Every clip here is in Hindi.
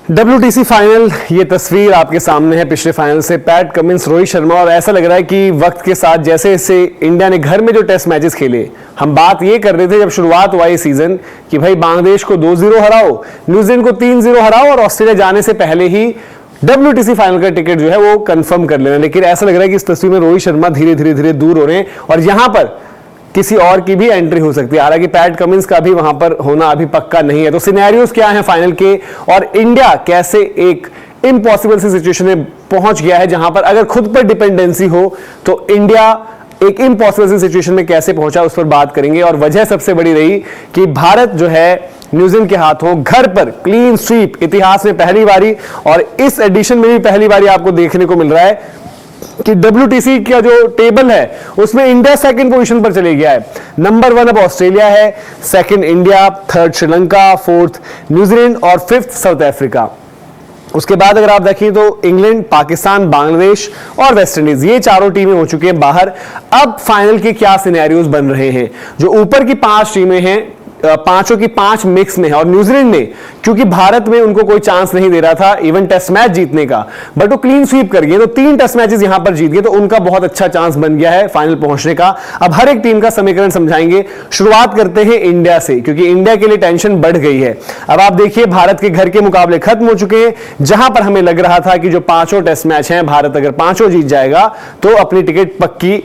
WTC फाइनल, ये तस्वीर आपके सामने है पिछले फाइनल से। पैट कमिंस, रोहित शर्मा, और ऐसा लग रहा है कि वक्त के साथ जैसे जैसे इंडिया ने घर में जो टेस्ट मैचेस खेले, हम बात ये कर रहे थे जब शुरुआत हुआ ये सीजन कि भाई बांग्लादेश को 2-0 हराओ, न्यूजीलैंड को 3-0 हराओ और ऑस्ट्रेलिया जाने से पहले ही WTC फाइनल का टिकट जो है वो कंफर्म कर लेना। लेकिन ऐसा लग रहा है कि इस तस्वीर में रोहित शर्मा धीरे धीरे दूर हो रहे हैं और यहां पर किसी और की भी एंट्री हो सकती है। हालांकि पैट कमिंस का भी वहां पर होना अभी पक्का नहीं है। तो सिनेरियोज क्या हैं फाइनल के, और इंडिया कैसे एक इम्पॉसिबल सी सिचुएशन में पहुंच गया है जहां पर अगर खुद पर डिपेंडेंसी हो तो इंडिया एक इम्पॉसिबल सी सिचुएशन में कैसे पहुंचा, उस पर बात करेंगे। और वजह सबसे बड़ी रही कि भारत जो है न्यूजीलैंड के हाथों घर पर क्लीन स्वीप, इतिहास में पहली बारी, और इस एडिशन में भी पहली बारी आपको देखने को मिल रहा है कि WTC का जो टेबल है उसमें इंडिया सेकंड पोजीशन पर चले गया है। नंबर 1 अब ऑस्ट्रेलिया है, second India, third Sri Lanka, fourth New Zealand और फिफ्थ साउथ अफ्रीका। उसके बाद अगर आप देखें तो इंग्लैंड, पाकिस्तान, बांग्लादेश और वेस्ट इंडीज, ये चारों टीमें हो चुकी हैं बाहर। अब फाइनल के क्या सिनेरियोज बन रहे हैं, जो ऊपर की 5 टीमें हैं, पांचों की 5 मिक्स में है। और न्यूजीलैंड ने, क्योंकि भारत में उनको कोई चांस नहीं दे रहा था इवन टेस्ट मैच जीतने का, बट वो क्लीन स्वीप कर गए, तो 3 टेस्ट मैचेस यहां पर जीत गए, तो उनका बहुत अच्छा चांस बन गया है फाइनल पहुंचने का। अब हर एक टीम का समीकरण समझाएंगे। शुरुआत करते हैं इंडिया से, क्योंकि इंडिया के लिए टेंशन बढ़ गई है। अब आप देखिए, भारत के घर के मुकाबले खत्म हो चुके हैं, जहां पर हमें लग रहा था कि जो 5 टेस्ट मैच हैं, भारत अगर 5 जीत जाएगा तो अपनी टिकट पक्की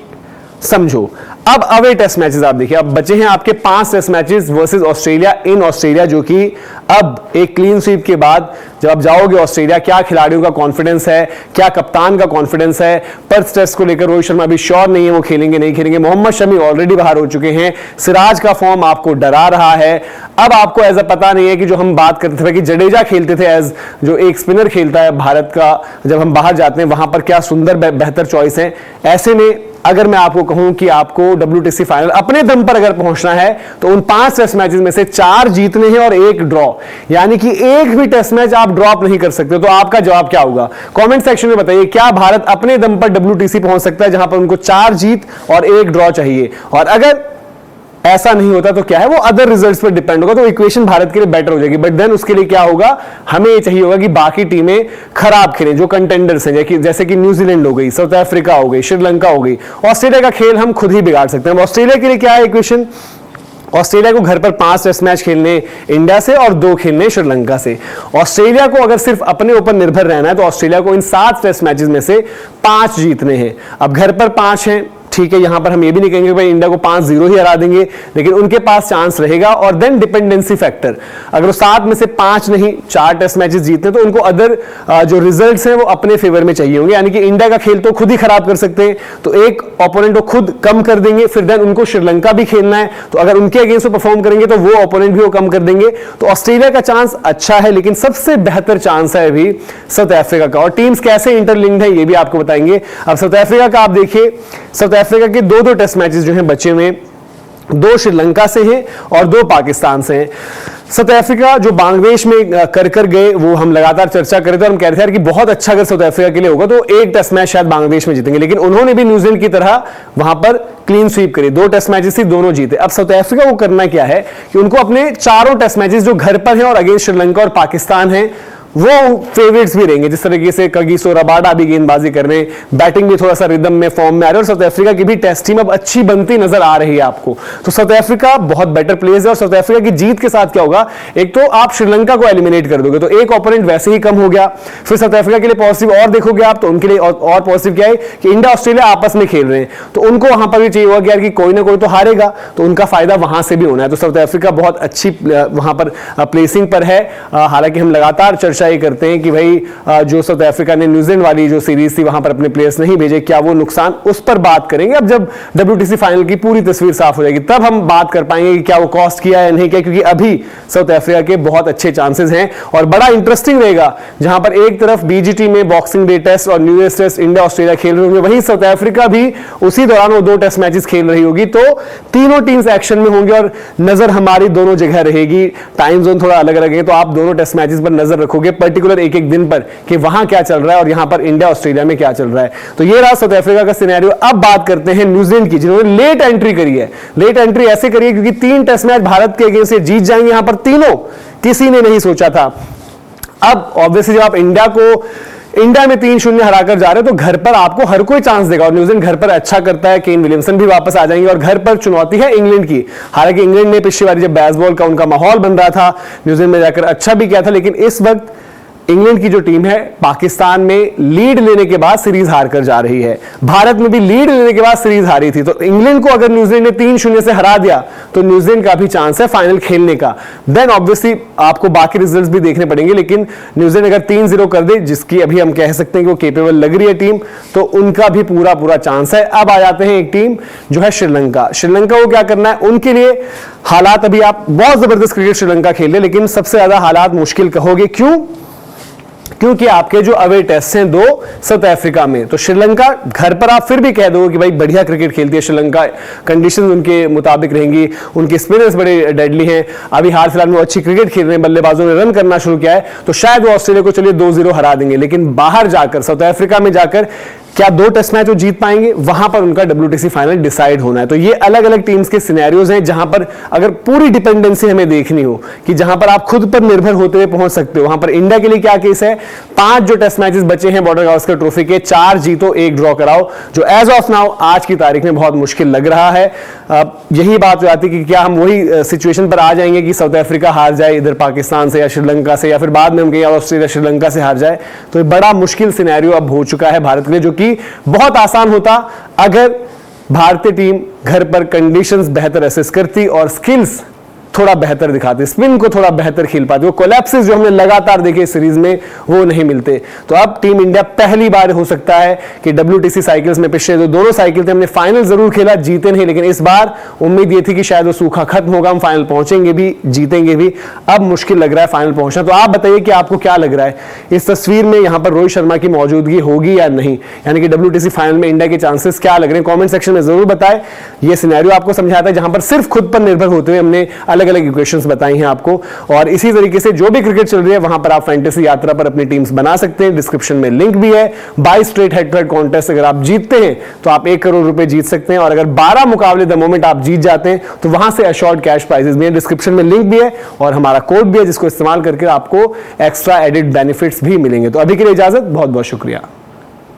समझो। अब अवे टेस्ट मैचेस आप देखिए, अब बचे हैं आपके 5 test matches versus Australia in Australia, जो कि अब एक क्लीन स्वीप के बाद जब आप जाओगे ऑस्ट्रेलिया, क्या खिलाड़ियों का कॉन्फिडेंस है, क्या कप्तान का कॉन्फिडेंस है। पर्थ टेस्ट को लेकर रोहित शर्मा अभी श्योर नहीं है वो खेलेंगे नहीं खेलेंगे। मोहम्मद शमी ऑलरेडी बाहर हो चुके हैं। सिराज का फॉर्म आपको डरा रहा है। अब आपको ऐसा पता नहीं है कि जो हम बात करते थे कि जडेजा खेलते थे एज जो एक स्पिनर खेलता है भारत का, जब हम बाहर जाते हैं वहां पर क्या सुंदर बेहतर चॉइस है। ऐसे में अगर मैं आपको कहूं कि आपको WTC फाइनल अपने दम पर अगर पहुंचना है तो उन 5 टेस्ट मैचेस में से 4 जीतने हैं और 1 ड्रॉ, यानी कि एक भी टेस्ट मैच आप ड्रॉप नहीं कर सकते। तो आपका जवाब क्या होगा, कमेंट सेक्शन में बताइए। क्या भारत अपने दम पर WTC पहुंच सकता है जहां पर उनको 4 जीत और 1 ड्रॉ चाहिए? और अगर ऐसा नहीं होता तो क्या है, वो अदर रिजल्ट्स पर डिपेंड होगा, तो इक्वेशन भारत के लिए बेटर हो जाएगी। बट देन उसके लिए क्या होगा, हमें ये चाहिए होगा कि बाकी टीमें खराब खेलें, जो कंटेंडर्स हैं, जैसे कि न्यूजीलैंड हो गई, साउथ अफ्रीका हो गई, श्रीलंका हो गई। ऑस्ट्रेलिया का खेल हम खुद ही बिगाड़ सकते हैं। ऑस्ट्रेलिया के लिए क्या है इक्वेशन, ऑस्ट्रेलिया को घर पर 5 टेस्ट मैच खेलने इंडिया से और 2 खेलने श्रीलंका से। ऑस्ट्रेलिया को अगर सिर्फ अपने ऊपर निर्भर रहना है तो ऑस्ट्रेलिया को इन 7 टेस्ट मैचेस में से 5 जीतने हैं। अब घर पर 5 हैं, ठीक है, यहां पर हम ये भी नहीं कहेंगे भाई इंडिया को 5-0 ही हरा देंगे, लेकिन उनके पास चांस रहेगा। और देन डिपेंडेंसी फैक्टर, अगर वो 7 में से 5 नहीं 4 टेस्ट मैचेस जीतते तो उनको अदर जो रिजल्ट्स हैं वो अपने फेवर में चाहिए होंगे, यानी कि इंडिया का खेल तो खुद ही खराब कर सकते हैं, तो एक ओपोनेंट को खुद कम कर देंगे, फिर देन उनको श्रीलंका भी खेलना है, तो अगर उनके अगेंस्ट परफॉर्म करेंगे तो वो ओपोनेंट भी वो कम कर देंगे। तो ऑस्ट्रेलिया का चांस अच्छा है, लेकिन सबसे बेहतर चांस है अभी साउथ अफ्रीका का। और टीम्स कैसे इंटरलिंक्ड है ये भी आपको बताएंगे। अब साउथ अफ्रीका का आप देखिए, साउथ अफ्रीका के 2 टेस्ट मैचेस जो हैं बचे हुए, 2 श्रीलंका से हैं और 2 पाकिस्तान से हैं। साउथ अफ्रीका जो बांग्लादेश में कर गए, वो हम लगातार चर्चा कर रहे थे और हम कह रहे थे कि बहुत अच्छा अगर साउथ अफ्रीका के लिए होगा तो 1 टेस्ट मैच शायद बांग्लादेश में जीतेंगे, लेकिन उन्होंने भी न्यूजीलैंड की तरह वहां पर क्लीन स्वीप करी, 2 टेस्ट मैचेस थी, दोनों जीते। अब साउथ अफ्रीका को करना क्या है कि उनको अपने 4 टेस्ट मैचेस जो घर पर हैं और अगेंस्ट श्रीलंका और पाकिस्तान हैं वो फेवरेट्स भी रहेंगे, जिस तरीके से कगिसो रबाडा भी गेंदबाजी कर रहे हैं, बैटिंग भी थोड़ा सा रिदम में फॉर्म में आ रहे हैं, और साउथ अफ्रीका की भी टेस्ट टीम अब अच्छी बनती नजर आ रही है आपको। तो साउथ अफ्रीका बहुत बेटर प्लेयर्स है, और साउथ अफ्रीका की जीत के साथ क्या होगा, एक तो आप श्रीलंका को एलिमिनेट कर दोगे, तो एक ओपोनेंट वैसे ही कम हो गया। फिर साउथ अफ्रीका के लिए पॉजिटिव और देखोगे आप, तो उनके लिए और पॉजिटिव क्या है कि इंडिया ऑस्ट्रेलिया आपस में खेल रहे हैं, तो उनको वहां पर भी चाहिए होगा कि यार कि कोई ना कोई तो हारेगा, तो उनका फायदा वहां से भी होना है। तो साउथ अफ्रीका बहुत अच्छी वहां पर प्लेसिंग पर है। हालांकि हम लगातार चर्चा ये करते हैं कि भाई जो साउथ अफ्रीका ने न्यूजीलैंड वाली जो सीरीज थी वहां पर अपने प्लेयर्स नहीं भेजे, क्या वो नुकसान, उस पर बात करेंगे। अब जब WTC फाइनल की पूरी तस्वीर साफ हो जाएगी तब हम बात कर पाएंगे कि क्या वो कॉस्ट किया है नहीं किया, क्योंकि अभी साउथ अफ्रीका के बहुत अच्छे चांसेस हैं और बड़ा इंटरेस्टिंग रहेगा, जहां पर एक तरफ BGT में बॉक्सिंग डे टेस्ट और New Year test India Australia खेल रहे होंगे, वहीं साउथ अफ्रीका भी उसी दौरान वो 2 टेस्ट मैचेस खेल रही होगी, तो तीनों टीम्स एक्शन में होंगे और नजर हमारी दोनों जगह रहेगी। टाइम जोन थोड़ा अलग लगेगा, तो आप दोनों टेस्ट मैचेस पर नजर रखोगे पर्टिकुलर एक दिन पर कि वहां क्या चल रहा है और यहां पर इंडिया ऑस्ट्रेलिया में क्या चल रहा है। तो ये रहा साउथ अफ्रीका का सिनेरियो। अब बात करते हैं न्यूजीलैंड की, जिन्होंने लेट एंट्री करी है। लेट एंट्री ऐसे करी है क्योंकि 3 टेस्ट मैच भारत के अगेंस्ट जीत जाएंगे, यहां पर तीनों किसी ने नहीं सोचा था। अब ऑब्वियसली जब आप इंडिया में 3-0 हराकर जा रहे हो तो घर पर आपको हर कोई चांस देगा, और न्यूजीलैंड घर पर अच्छा करता है, केन विलियमसन भी वापस आ जाएंगे, और घर पर चुनौती है इंग्लैंड की। हालांकि इंग्लैंड ने पिछली बार जब बेसबॉल का उनका माहौल बन रहा था, न्यूजीलैंड में जाकर अच्छा भी किया था, लेकिन इस वक्त इंग्लैंड की जो टीम है पाकिस्तान में लीड लेने के बाद सीरीज हार कर जा रही है। भारत में भी लीड लेने के बाद सीरीज हारी थी, तो इंग्लैंड को अगर न्यूजीलैंड ने 3-0 से हरा दिया तो न्यूजीलैंड का भी चांस है फाइनल खेलने का। देन ऑब्वियसली आपको बाकी रिजल्ट्स भी देखने पड़ेंगे, लेकिन न्यूजीलैंड अगर 3-0 कर दे, जिसकी अभी हम कह सकते हैं कि वो केपेबल लग रही है टीम, तो उनका भी पूरा चांस है। अब आ जाते हैं एक टीम जो है श्रीलंका। श्रीलंका को क्या करना है, उनके लिए हालात, अभी आप बहुत जबरदस्त क्रिकेट श्रीलंका खेल रहे, लेकिन सबसे ज्यादा हालात मुश्किल कहोगे, क्योंकि आपके जो अवे टेस्ट हैं 2 साउथ अफ्रीका में, तो श्रीलंका घर पर आप फिर भी कह दोगे कि भाई बढ़िया क्रिकेट खेलती है श्रीलंका, कंडीशंस उनके मुताबिक रहेंगी, उनके स्पिनर्स बड़े डेडली हैं, अभी हाल फिलहाल में अच्छी क्रिकेट खेल रहे हैं, बल्लेबाजों ने रन करना शुरू किया है, तो शायद वो ऑस्ट्रेलिया को चलिए 2-0 हरा देंगे। लेकिन बाहर जाकर साउथ अफ्रीका में जाकर क्या 2 टेस्ट मैच वो जीत पाएंगे, वहां पर उनका WTC फाइनल डिसाइड होना है। तो ये अलग अलग टीम्स के सिनेरियोज हैं, जहां पर अगर पूरी डिपेंडेंसी हमें देखनी हो कि जहां पर आप खुद पर निर्भर होते हुए पहुंच सकते हो, वहां पर इंडिया के लिए क्या केस है, 5 जो टेस्ट मैचेस बचे हैं बॉर्डर गावस्कर ट्रॉफी के, 4 जीतो 1 ड्रॉ कराओ, जो एज ऑफ नाउ आज की तारीख में बहुत मुश्किल लग रहा है। यही बात हो जाती है कि क्या हम वही सिचुएशन पर आ जाएंगे कि साउथ अफ्रीका हार जाए इधर पाकिस्तान से या श्रीलंका से, या फिर बाद में हम कहें ऑस्ट्रेलिया श्रीलंका से हार जाए, तो बड़ा मुश्किल सिनेरियो अब हो चुका है भारत के लिए, जो कि बहुत आसान होता अगर भारतीय टीम घर पर कंडीशंस बेहतर असेस करती और स्किल्स थोड़ा बेहतर दिखाते, स्पिन को थोड़ा बेहतर खेल पाते। वो कोलैप्सेस जो हमने लगातार देखे सीरीज में वो नहीं मिलते। तो अब टीम इंडिया पहली बार हो सकता है कि WTC साइकिल्स में, पिछले जो दोनों साइकिल थे हमने फाइनल जरूर खेला, जीते नहीं, लेकिन इस बार उम्मीद ये थी कि शायद वो सूखा खत्म होगा, हम फाइनल पहुंचेंगे भी, जीतेंगे भी। अब मुश्किल लग रहा है फाइनल पहुंचना। तो आप बताइए कि आपको क्या लग रहा है, इस तस्वीर में यहां पर रोहित शर्मा की मौजूदगी होगी या नहीं, यानी कि WTC फाइनल में इंडिया के चांसेस क्या लग रहे हैं, कॉमेंट सेक्शन में जरूर बताएं। ये सिनेरियो आपको समझाता है जहां पर सिर्फ खुद पर निर्भर होते हुए हमने अलग अलग इक्वेशंस बताई हैं आपको, और इसी तरीके से जो भी क्रिकेट चल रही है वहां पर आप फैंटेसी यात्रा पर अपनी टीम्स बना सकते हैं। डिस्क्रिप्शन में लिंक भी है। 22 straight head to head contest अगर आप जीतते हैं तो आप 1 करोड़ रुपए जीत सकते हैं, और अगर 12 मुकाबले द मोमेंट आप जीत जाते हैं तो वहां से अशोर्ड कैश प्राइजेस भी है। डिस्क्रिप्शन में लिंक भी है और हमारा कोड भी है, जिसको इस्तेमाल करके आपको एक्स्ट्रा एडिड बेनिफिट्स भी मिलेंगे। तो अभी के लिए इजाजत, बहुत बहुत शुक्रिया।